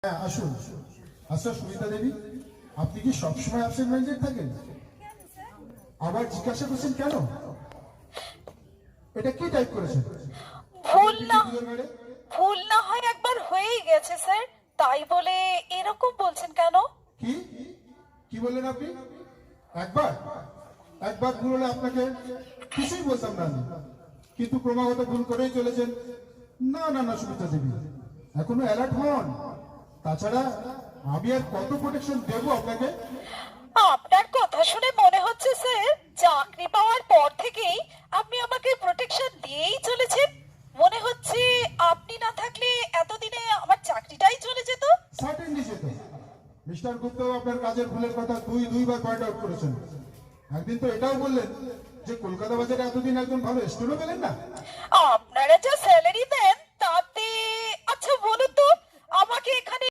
হ্যাঁ আসুন। আচ্ছা সুমিতা দেবী, আপনি কি সবসময় অ্যাবসেন্ট মাইন্ডেড থাকেন? আবার জিজ্ঞাসা করছেন কেন? এটা কি টাইপ করেছেন? ভুল না ভুল না হয় একবার হয়েই গেছে স্যার, তাই বলে এরকম বলছেন কেন? কি কি বললেন আপনি? একবার একবার ভুল হলে আপনাকে কিছুই বলতাম না আমি, কিন্তু ক্রমাগত ভুল করেই চলেছেন। না না না সুমিতা দেবী, এখনো অ্যালার্ট হন। তাছাড়া আমি আর কত প্রোটেকশন দেবো আপনাকে? আপনার কথা শুনে মনে হচ্ছে স্যার, চাকরি পাওয়ার পর থেকেই আপনি আমাকে প্রোটেকশন দিয়েই চলেছেন। মনে হচ্ছে আপনি না থাকলে এতদিনে আমার চাকরিটাই চলে যেত। সার্টেনলি যেত। মিস্টার গুপ্ত আপনার কাজের ভুলের কথা দুইবার পয়েন্ট আউট করেছেন। একদিন তো এটাও বললেন যে কলকাতা বাজারে এতদিন একজন ভালো স্টুডেন্ট পেলেন না।